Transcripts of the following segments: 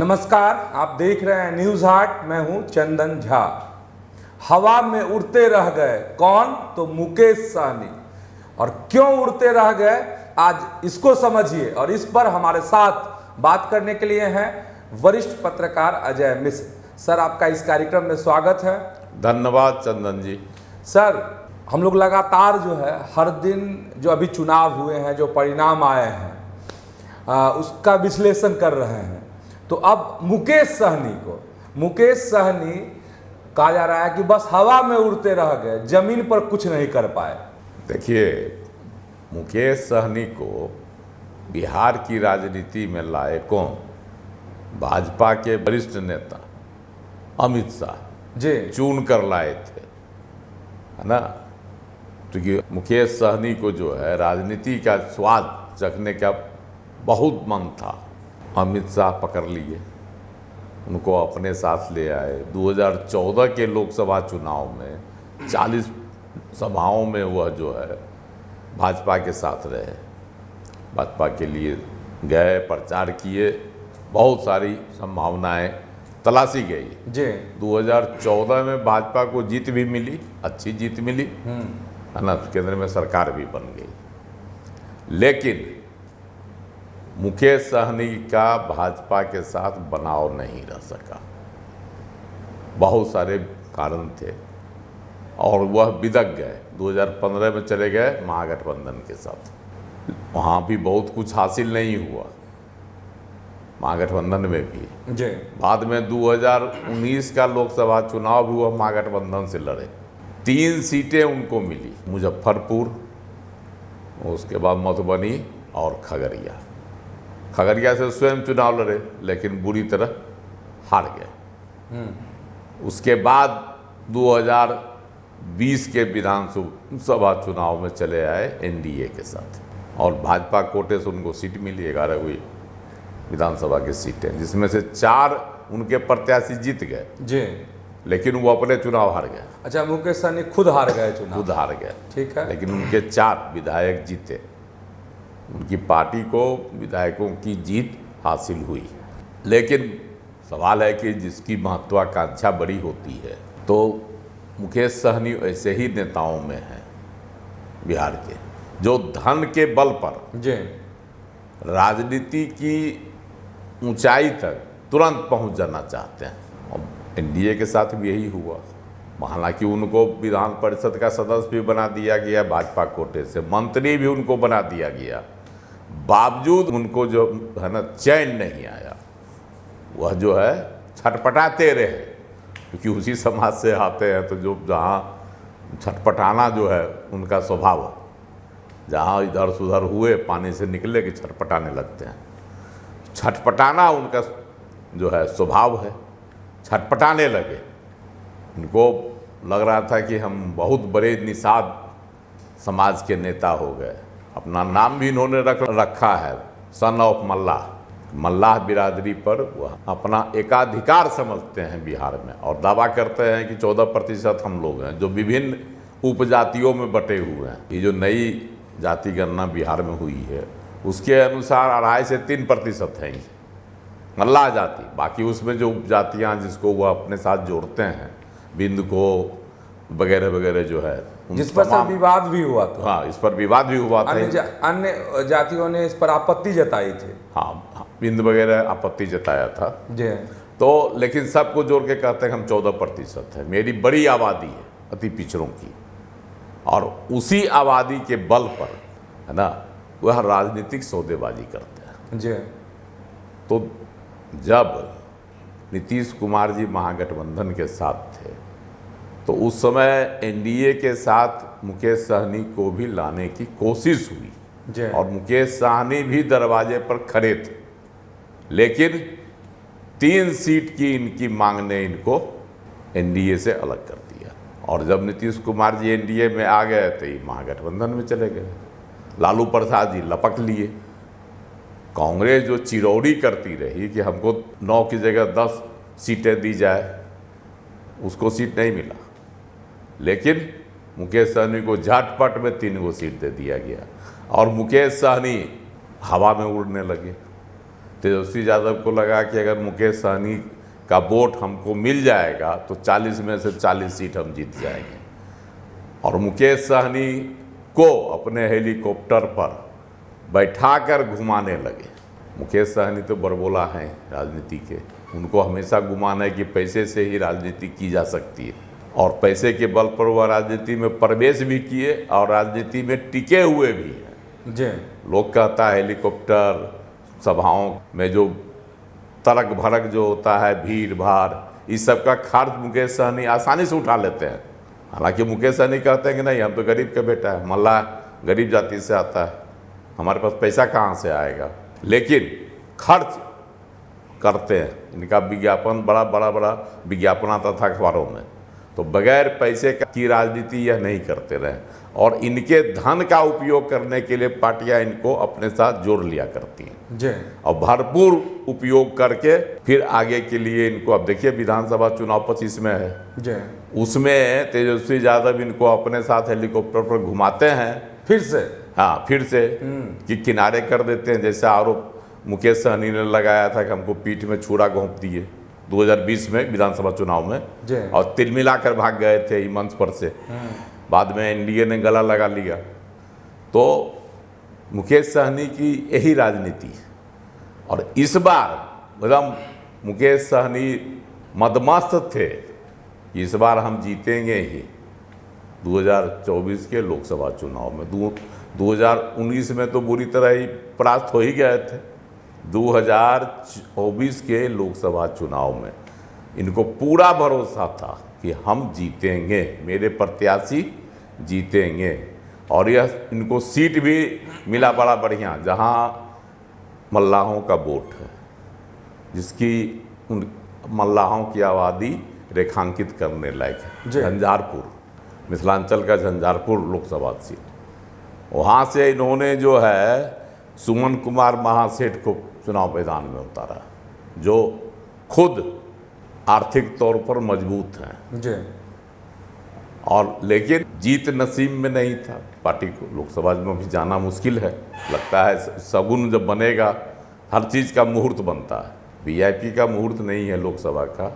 नमस्कार, आप देख रहे हैं न्यूज हाट। मैं हूं चंदन झा। हवा में उड़ते रह गए कौन? तो मुकेश सहनी। और क्यों उड़ते रह गए, आज इसको समझिए। और इस पर हमारे साथ बात करने के लिए हैं वरिष्ठ पत्रकार अजय मिश्र। सर, आपका इस कार्यक्रम में स्वागत है। धन्यवाद चंदन जी। सर, हम लोग लगातार जो है हर दिन जो अभी चुनाव हुए हैं, जो परिणाम आए हैं, उसका विश्लेषण कर रहे हैं। तो अब मुकेश सहनी कहा जा रहा है कि बस हवा में उड़ते रह गए, जमीन पर कुछ नहीं कर पाए। देखिए, मुकेश सहनी को बिहार की राजनीति में लाए कौन? भाजपा के वरिष्ठ नेता अमित शाह जी चुन कर लाए थे, है ना। क्योंकि मुकेश सहनी को जो है राजनीति का स्वाद चखने का बहुत मन था। अमित शाह पकड़ लिए, उनको अपने साथ ले आए। 2014 के लोकसभा चुनाव में 40 सभाओं में वह जो है भाजपा के साथ रहे, भाजपा के लिए गए, प्रचार किए, बहुत सारी संभावनाएं तलाशी गई। जी 2014 में भाजपा को जीत भी मिली, अच्छी जीत मिली, है ना। केंद्र में सरकार भी बन गई। लेकिन मुकेश सहनी का भाजपा के साथ बनाव नहीं रह सका। बहुत सारे कारण थे और वह बिदक गए। 2015 में चले गए महागठबंधन के साथ। वहाँ भी बहुत कुछ हासिल नहीं हुआ, महागठबंधन में भी। जी बाद में 2019 का लोकसभा चुनाव भी वह महागठबंधन से लड़े। 3 सीटें उनको मिली, मुजफ्फरपुर, उसके बाद मधुबनी और खगड़िया। खगड़िया से स्वयं चुनाव लड़े, लेकिन बुरी तरह हार गए। उसके बाद 2020 के विधानसभा चुनाव में चले आए एनडीए के साथ, और भाजपा कोटे से उनको सीट मिली, 11 हुई विधानसभा की सीटें, जिसमें से 4 उनके प्रत्याशी जीत गए। जी लेकिन वो अपने चुनाव हार गए। अच्छा, मुकेश सहनी खुद हार गए चुनाव? खुद हार गए, ठीक है। लेकिन उनके 4 विधायक जीते। उनकी पार्टी को विधायकों की जीत हासिल हुई। लेकिन सवाल है कि जिसकी महत्वाकांक्षा बड़ी होती है, तो मुकेश सहनी ऐसे ही नेताओं में हैं बिहार के, जो धन के बल पर जी राजनीति की ऊंचाई तक तुरंत पहुंच जाना चाहते हैं। और एनडीए के साथ भी यही हुआ। हालांकि उनको विधान परिषद का सदस्य भी बना दिया गया भाजपा कोटे से, मंत्री भी उनको बना दिया गया, बावजूद उनको जो है ना चैन नहीं आया। वह जो है छटपटाते रहे, क्योंकि उसी समाज से आते हैं। तो जो जहाँ छटपटाना जो है उनका स्वभाव, जहाँ इधर से उधर हुए पानी से निकले कि छटपटाने लगते हैं। छटपटाना उनका जो है स्वभाव है, छटपटाने लगे। उनको लग रहा था कि हम बहुत बड़े निषाद समाज के नेता हो गए। अपना नाम भी इन्होंने रखा है, सन ऑफ मल्लाह। मल्लाह बिरादरी पर वह अपना एकाधिकार समझते हैं बिहार में, और दावा करते हैं कि 14% हम लोग हैं, जो विभिन्न उपजातियों में बटे हुए हैं। ये जो नई जाति गणना बिहार में हुई है, उसके अनुसार 2.5 से 3% हैं मल्लाह जाति। बाकी उसमें जो उपजातियाँ जिसको वह अपने साथ जोड़ते हैं, बिंद को वगैरह वगैरह जो है, जिस पर सर विवाद भी हुआ था। हाँ, इस पर विवाद भी हुआ था। अन्य जातियों ने इस पर आपत्ति जताई थी। हाँ, बिंद वगैरह आपत्ति जताया था जी। तो लेकिन सबको जोड़ के कहते हैं हम 14% है। मेरी बड़ी आबादी है अति पिछड़ों की, और उसी आबादी के बल पर, है ना, वह राजनीतिक सौदेबाजी करते हैं। जी। तो जब नीतीश कुमार जी महागठबंधन के साथ थे, तो उस समय एनडीए के साथ मुकेश सहनी को भी लाने की कोशिश हुई, और मुकेश सहनी भी दरवाजे पर खड़े थे। लेकिन 3 सीट की इनकी मांग ने इनको एनडीए से अलग कर दिया। और जब नीतीश कुमार जी एनडीए में आ गए तो ये महागठबंधन में चले गए। लालू प्रसाद जी लपक लिए। कांग्रेस जो चिरौरी करती रही कि हमको 9 की जगह 10 सीटें दी जाए, उसको सीट नहीं मिला। लेकिन मुकेश सहनी को झटपट में 3 सीट दे दिया गया, और मुकेश सहनी हवा में उड़ने लगे। तेजस्वी यादव को लगा कि अगर मुकेश सहनी का वोट हमको मिल जाएगा तो 40 में से 40 सीट हम जीत जाएंगे। और मुकेश सहनी को अपने हेलीकॉप्टर पर बैठाकर घुमाने लगे। मुकेश सहनी तो बड़बोला हैं राजनीति के, उनको हमेशा गुमान है कि पैसे से ही राजनीति की जा सकती है, और पैसे के बल पर वह राजनीति में प्रवेश भी किए और राजनीति में टिके हुए भी हैं। जी। लोग कहता है हेलीकॉप्टर सभाओं में जो तड़क भड़क जो होता है, भीड़ भाड़, इस सब का खर्च मुकेश सहनी आसानी से उठा लेते हैं। हालांकि मुकेश सहनी कहते हैं कि नहीं, हम तो गरीब का बेटा है, मल्लाह गरीब जाति से आता है, हमारे पास पैसा कहाँ से आएगा, लेकिन खर्च करते हैं। इनका विज्ञापन बड़ा विज्ञापन आता था अखबारों में, तो बगैर पैसे की राजनीति यह नहीं करते रहे, और इनके धन का उपयोग करने के लिए पार्टियां इनको अपने साथ जोड़ लिया करती हैं जी। और भरपूर उपयोग करके फिर आगे के लिए इनको, अब देखिए विधानसभा चुनाव 25 में है जी, उसमें तेजस्वी यादव इनको अपने साथ हेलीकॉप्टर पर घुमाते हैं फिर से। हाँ, फिर से कि किनारे कर देते हैं। जैसे आरोप मुकेश सहनी ने लगाया था कि हमको पीठ में छुरा घोंप दिए 2020 में विधानसभा चुनाव में, जी। और तिलमिला कर भाग गए थे मंच पर से। बाद में एनडीए ने गला लगा लिया। तो मुकेश सहनी की यही राजनीति है। और इस बार मतलब मुकेश सहनी मदमस्त थे कि इस बार हम जीतेंगे ही 2024 के लोकसभा चुनाव में। 2019 में तो बुरी तरह ही परास्त हो ही गए थे। 2024 के लोकसभा चुनाव में इनको पूरा भरोसा था कि हम जीतेंगे, मेरे प्रत्याशी जीतेंगे। और यह इनको सीट भी मिला बड़ा बढ़िया, जहां मल्लाहों का वोट है, जिसकी उन मल्लाहों की आबादी रेखांकित करने लायक है। झंझारपुर, मिथिलांचल का झंझारपुर लोकसभा सीट, वहाँ से इन्होंने जो है सुमन कुमार महासेठ को चुनाव मैदान में उतारा, जो खुद आर्थिक तौर पर मजबूत हैं जी। और लेकिन जीत नसीब में नहीं था। पार्टी को लोकसभा में भी जाना मुश्किल है। लगता है शगुन जब बनेगा, हर चीज़ का मुहूर्त बनता है, वीआईपी का मुहूर्त नहीं है लोकसभा का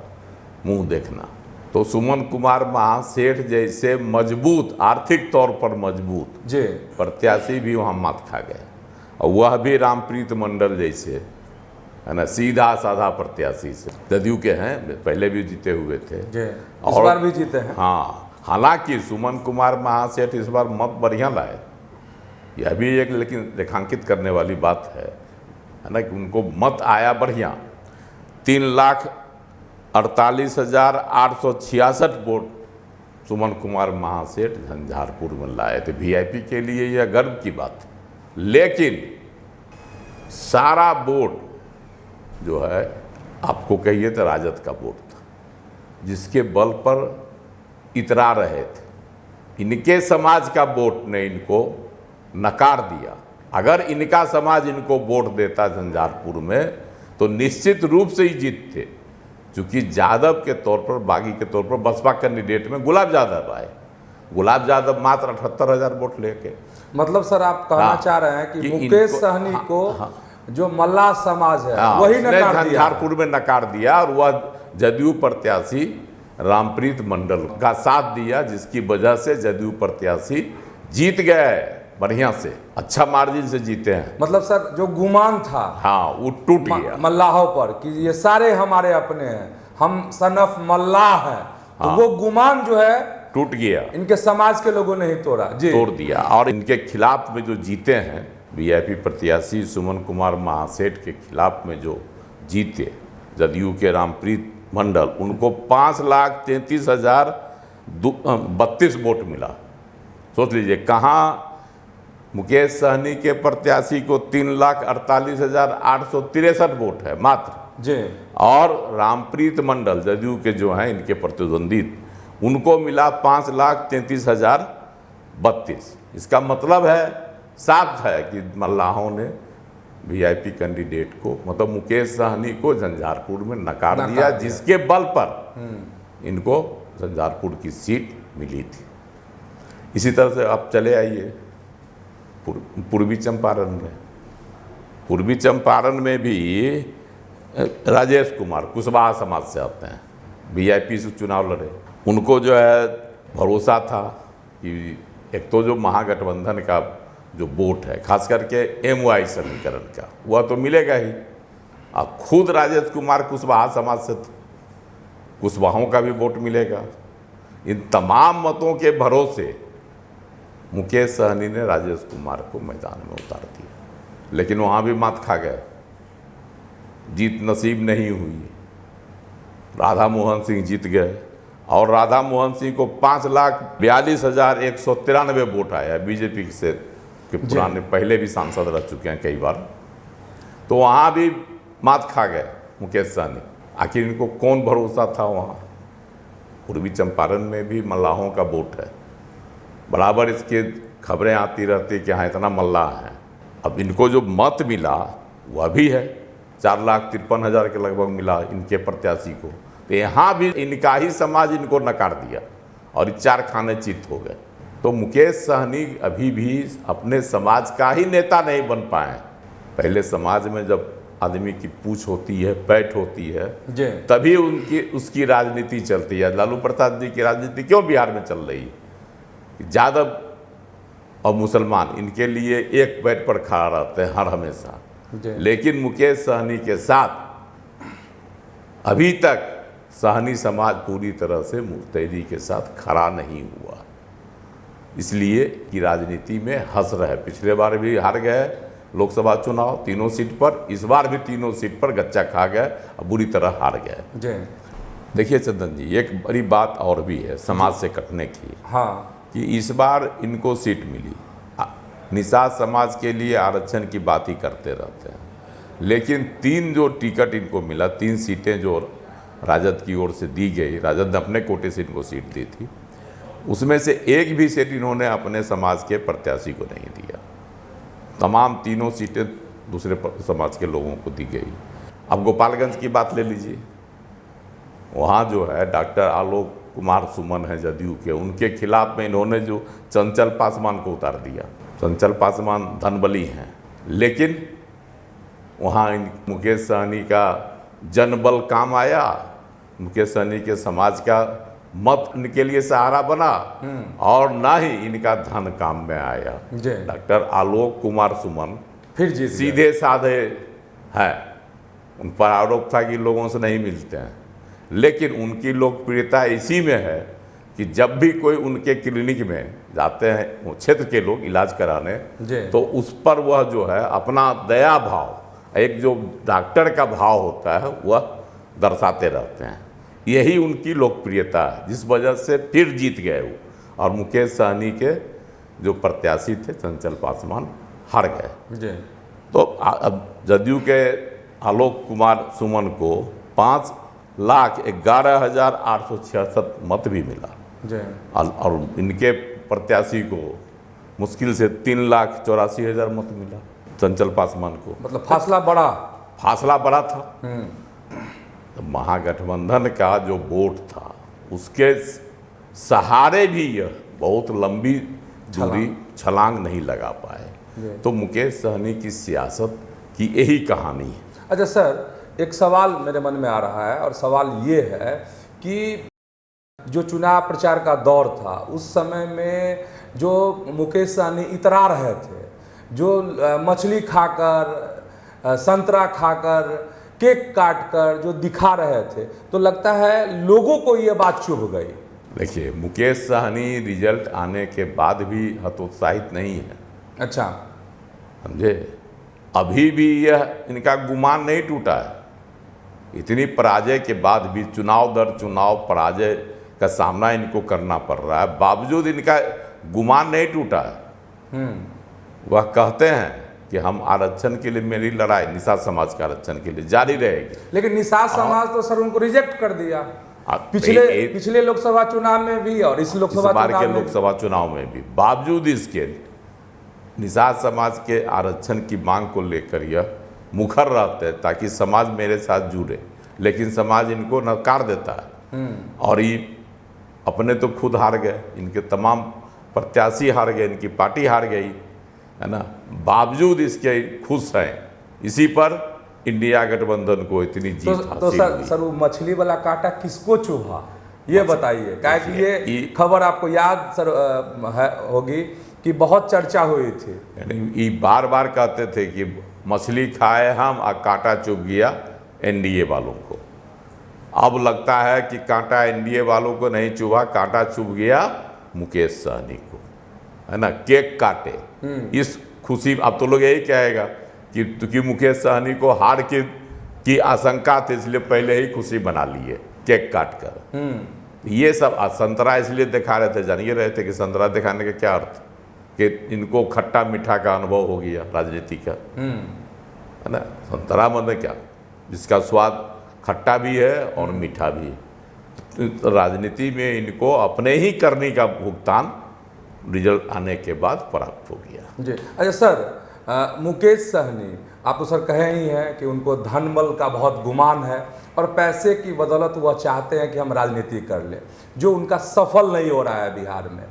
मुंह देखना। तो सुमन कुमार महासेठ जैसे मजबूत, आर्थिक तौर पर मजबूत जी प्रत्याशी भी वहाँ मात खा गए, और वह भी रामप्रीत मंडल जैसे, है ना, सीधा साधा प्रत्याशी से, जदयू के हैं, पहले भी जीते हुए थे जी, इस बार भी जीते हैं। हाँ, हालांकि सुमन कुमार महासेठ इस बार मत बढ़िया लाए, यह भी एक लेकिन रेखांकित करने वाली बात है ना, कि उनको मत आया बढ़िया। 3,48,866 वोट सुमन कुमार महासेठ झंझारपुर में लाए थे। वीआईपी के लिए यह गर्व की बात है। लेकिन सारा वोट जो है, आपको कहिए तो राजद का वोट था, जिसके बल पर इतरा रहे थे। इनके समाज का वोट ने इनको नकार दिया। अगर इनका समाज इनको वोट देता झंझारपुर में तो निश्चित रूप से ही जीतते, क्योंकि यादव के तौर पर, बागी के तौर पर बसपा कैंडिडेट में गुलाब यादव आए। गुलाब यादव मात्र 78,000 वोट लेके। मतलब सर आप कहना चाह रहे हैं कि मुकेश सहनी को जो मल्लाह समाज है वही नकार दिया, झंझारपुर में नकार दिया, और वह जदयू प्रत्याशी रामप्रीत मंडल का साथ दिया, जिसकी वजह से जदयू प्रत्याशी जीत गए बढ़िया से, अच्छा मार्जिन से जीते हैं। मतलब सर जो गुमान था, हाँ, वो टूट गया मल्लाहों पर कि ये सारे हमारे अपने हैं, हम सनफ मल्लाह हैं, तो वो गुमान जो है टूट गया, इनके समाज के लोगों ने ही तोड़ दिया। और इनके खिलाफ में जो जीते हैं वीआईपी प्रत्याशी सुमन कुमार महासेठ के खिलाफ में जो जीते जदयू के रामप्रीत मंडल, उनको 5,33,032 वोट मिला। सोच लीजिए, कहाँ मुकेश सहनी के प्रत्याशी को 3,48,863 वोट है मात्र जी, और रामप्रीत मंडल जदयू के जो हैं इनके प्रतिद्वंदी, उनको मिला 5,33,032। इसका मतलब है, साफ है कि मल्लाहों ने वीआईपी कैंडिडेट को, मतलब मुकेश सहनी को झंझारपुर में नकार दिया, जिसके बल पर इनको झंझारपुर की सीट मिली थी। इसी तरह से आप चले आइए पूर्वी चंपारण में, पूर्वी चंपारण में भी राजेश कुमार कुशवाहा समाज से आते हैं, वीआईपी से चुनाव लड़े। उनको जो है भरोसा था कि एक तो जो महागठबंधन का जो वोट है, खास करके एमवाई समीकरण का, वह तो मिलेगा ही। अब खुद राजेश कुमार कुशवाहा समाज से थे, कुशवाहों का भी वोट मिलेगा। इन तमाम मतों के भरोसे मुकेश सहनी ने राजेश कुमार को मैदान में उतार दिया, लेकिन वहाँ भी मात खा गए, जीत नसीब नहीं हुई। राधा मोहन सिंह जीत गए और राधा मोहन सिंह को 5,42,193 वोट आया। बीजेपी से के पुराने पहले भी सांसद रह चुके हैं कई बार, तो वहाँ भी मात खा गए मुकेश सहनी। आखिर इनको कौन भरोसा था वहाँ? पूर्वी चंपारण में भी मल्लाहों का वोट है, बराबर इसके खबरें आती रहती कि हाँ इतना मल्लाह है। अब इनको जो मत मिला वह भी है, 4,53,000 के लगभग मिला इनके प्रत्याशी को। तो यहाँ भी इनका ही समाज इनको नकार दिया और 4 खाने चित हो गए। तो मुकेश सहनी अभी भी अपने समाज का ही नेता नहीं बन पाए। पहले समाज में जब आदमी की पूछ होती है, पैठ होती है, तभी उसकी राजनीति चलती है। लालू प्रसाद जी की राजनीति क्यों बिहार में चल रही है? यादव और मुसलमान इनके लिए एक पैठ पर खड़ा रहते हैं हर हमेशा, लेकिन मुकेश सहनी के साथ अभी तक सहनी समाज पूरी तरह से मुस्तैदी के साथ खड़ा नहीं हुआ, इसलिए कि राजनीति में हंस रहे। पिछले बार भी हार गए लोकसभा चुनाव 3 सीट पर, इस बार भी 3 सीट पर गच्चा खा गए और बुरी तरह हार गए। देखिए चंदन जी, एक बड़ी बात और भी है समाज से कटने की। हाँ, कि इस बार इनको सीट मिली, निषाद समाज के लिए आरक्षण की बात ही करते रहते हैं, लेकिन 3 जो टिकट इनको मिला, 3 सीटें जो राजद की ओर से दी गई, राजद ने अपने कोटे से इनको सीट दी थी, उसमें से एक भी सीट इन्होंने अपने समाज के प्रत्याशी को नहीं दिया। तमाम 3 सीटें दूसरे समाज के लोगों को दी गई। अब गोपालगंज की बात ले लीजिए, वहाँ जो है डॉक्टर आलोक कुमार सुमन है जदयू के, उनके खिलाफ में इन्होंने जो चंचल पासवान को उतार दिया। चंचल पासवान धनबली हैं, लेकिन वहाँ मुकेश सहनी का जनबल काम आया, मुकेश सहनी के समाज का मत इनके लिए सहारा बना, और ना ही इनका धन काम में आया। डॉक्टर आलोक कुमार सुमन फिर जीत सीधे साधे हैं, उन पर आरोप था कि लोगों से नहीं मिलते हैं, लेकिन उनकी लोकप्रियता इसी में है कि जब भी कोई उनके क्लिनिक में जाते हैं वो क्षेत्र के लोग इलाज कराने, तो उस पर वह जो है अपना दया भाव, एक जो डॉक्टर का भाव होता है वह दर्शाते रहते हैं। यही उनकी लोकप्रियता है, जिस वजह से फिर जीत गए वो, और मुकेश सहनी के जो प्रत्याशी थे चंचल पासवान हार गए। तो अब जदयू के आलोक कुमार सुमन को 5,11,866 मत भी मिला, और इनके प्रत्याशी को मुश्किल से 3,84,000 मत मिला चंचल पासवान को। मतलब फासला बड़ा था। तो महागठबंधन का जो वोट था उसके सहारे भी यह बहुत लंबी दूरी छलांग नहीं लगा पाए। तो मुकेश सहनी की सियासत की यही कहानी है। अच्छा सर, एक सवाल मेरे मन में आ रहा है, और सवाल ये है कि जो चुनाव प्रचार का दौर था उस समय में जो मुकेश सहनी इतरा रहे थे, जो मछली खाकर, संतरा खाकर, केक काटकर जो दिखा रहे थे, तो लगता है लोगों को ये बात चुभ गई। देखिए, मुकेश सहनी रिजल्ट आने के बाद भी हतोत्साहित नहीं है। अच्छा, समझे? अभी भी यह इनका गुमान नहीं टूटा है। इतनी पराजय के बाद भी चुनाव दर चुनाव पराजय का सामना इनको करना पड़ रहा है, बावजूद इनका गुमान नहीं टूटा है। वह कहते हैं कि हम आरक्षण के लिए, मेरी लड़ाई निषाद समाज के आरक्षण के लिए जारी रहेगी। लेकिन निषाद समाज तो सर उनको रिजेक्ट कर दिया पिछले लोकसभा चुनाव में भी और इस लोकसभा चुनाव में भी। बावजूद इसके निषाद समाज के आरक्षण की मांग को लेकर यह मुखर रहते हैं ताकि समाज मेरे साथ जुड़े, लेकिन समाज इनको नकार देता है। और ये अपने तो खुद हार गए, इनके तमाम प्रत्याशी हार गए, इनकी पार्टी हार गई, है ना। बावजूद इसके खुश हैं इसी पर इंडिया गठबंधन को इतनी जीत तो हासिल हुई। सर वो मछली वाला कांटा किसको चुभा, ये बताइए। क्या कि ये खबर आपको याद सर होगी कि बहुत चर्चा हुई थी। यानी ये बार बार कहते थे कि मछली खाए हम और कांटा चुभ गया एनडीए वालों को। अब लगता है कि कांटा एनडीए वालों को नहीं चुभा, कांटा चुभ गया मुकेश सहनी को, है ना। केक काटे इस खुशी, अब तो लोग यही कहेगा कि मुकेश सहनी को हार की आशंका थी, इसलिए पहले ही खुशी बना लिए केक काट कर। ये सब संतरा इसलिए दिखा रहे थे, जानिए रहे थे कि संतरा दिखाने का क्या अर्थ, कि इनको खट्टा मीठा का अनुभव हो गया राजनीति का, है ना। संतरा मतलब क्या, जिसका स्वाद खट्टा भी है और मीठा भी है। तो राजनीति में इनको अपने ही करने का भुगतान रिजल्ट आने के बाद प्राप्त हो गया। जी अच्छा सर, मुकेश सहनी आप तो सर कहे ही हैं कि उनको धन बल का बहुत गुमान है और पैसे की बदौलत वह चाहते हैं कि हम राजनीति कर लें, जो उनका सफल नहीं हो रहा है बिहार में।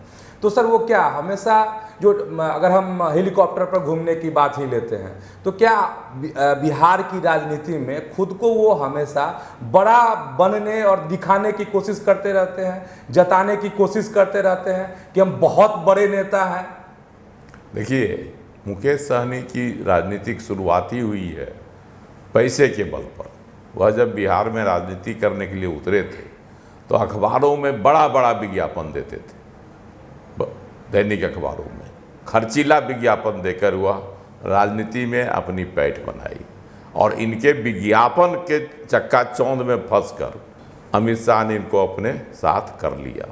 तो सर वो क्या हमेशा जो, अगर हम हेलीकॉप्टर पर घूमने की बात ही लेते हैं, तो क्या बिहार की राजनीति में खुद को वो हमेशा बड़ा बनने और दिखाने की कोशिश करते रहते हैं, जताने की कोशिश करते रहते हैं कि हम बहुत बड़े नेता हैं? देखिए, मुकेश सहनी की राजनीतिक शुरुआत ही हुई है पैसे के बल पर। वह जब बिहार में राजनीति करने के लिए उतरे थे तो अखबारों में बड़ा बड़ा विज्ञापन देते थे, दैनिक अखबारों में खर्चीला विज्ञापन देकर वह राजनीति में अपनी पैठ बनाई। और इनके विज्ञापन के चक्काचौंध में फंसकर अमित शाह ने इनको अपने साथ कर लिया।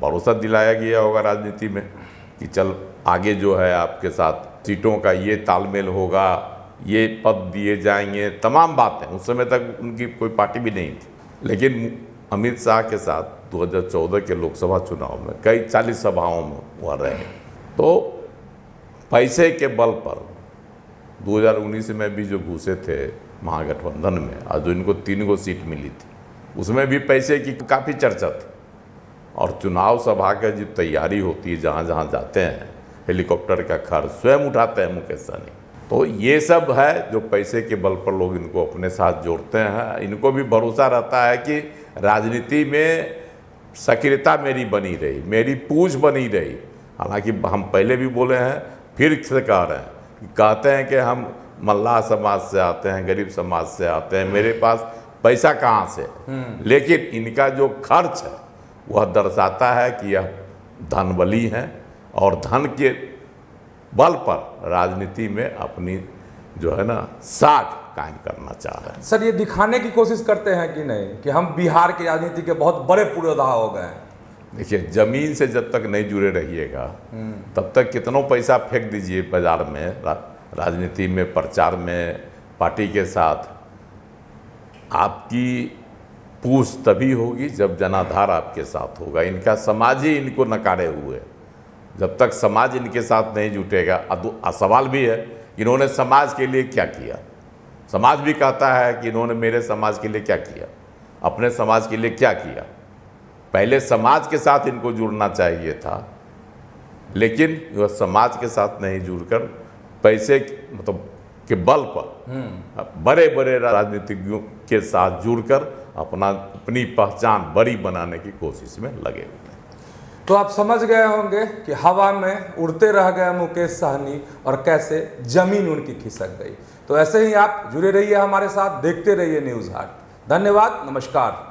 भरोसा दिलाया गया होगा राजनीति में कि चल आगे जो है आपके साथ सीटों का ये तालमेल होगा, ये पद दिए जाएंगे, तमाम बातें। उस समय तक उनकी कोई पार्टी भी नहीं थी, लेकिन अमित शाह के साथ 2014 के लोकसभा चुनाव में कई 40 सभाओं में वह रहे। तो पैसे के बल पर 2019 में भी जो घुसे थे महागठबंधन में, और जो इनको 3 गो सीट मिली थी, उसमें भी पैसे की काफ़ी चर्चा थी। और चुनाव सभा की जो तैयारी होती है, जहाँ जहाँ जाते हैं, हेलीकॉप्टर का खर्च स्वयं उठाते हैं मुकेश सहनी। तो ये सब है जो पैसे के बल पर लोग इनको अपने साथ जोड़ते हैं। इनको भी भरोसा रहता है कि राजनीति में सक्रियता मेरी बनी रही, मेरी पूछ बनी रही। हालांकि हम पहले भी बोले हैं, फिर से कह रहे हैं, कहते हैं कि हम मल्लाह समाज से आते हैं, गरीब समाज से आते हैं, मेरे पास पैसा कहाँ से। लेकिन इनका जो खर्च है वह दर्शाता है कि यह धनबली हैं और धन के बल पर राजनीति में अपनी जो है ना साख कायम करना चाह रहे हैं। सर ये दिखाने की कोशिश करते हैं कि नहीं कि हम बिहार की राजनीति के बहुत बड़े पुरोधा हो गए हैं? देखिए, जमीन से जब तक नहीं जुड़े रहिएगा तब तक कितनों पैसा फेंक दीजिए बाजार में, राजनीति में, प्रचार में, पार्टी के साथ, आपकी पूछ तभी होगी जब जनाधार आपके साथ होगा। इनका समाज ही इनको नकारे हुए। जब तक समाज इनके साथ नहीं जुटेगा, सवाल भी है इन्होंने समाज के लिए क्या किया। समाज भी कहता है कि इन्होंने मेरे समाज के लिए क्या किया, अपने समाज के लिए क्या किया। पहले समाज के साथ इनको जुड़ना चाहिए था, लेकिन वह समाज के साथ नहीं जुड़कर पैसे मतलब के बल पर बड़े बड़े राजनीतिज्ञों के साथ जुड़कर अपनी पहचान बड़ी बनाने की कोशिश में लगे हुए हैं। तो आप समझ गए होंगे कि हवा में उड़ते रह गए मुकेश सहनी और कैसे जमीन उनकी खिसक गई। तो ऐसे ही आप जुड़े रहिए हमारे साथ, देखते रहिए न्यूज़ हाट। धन्यवाद, नमस्कार।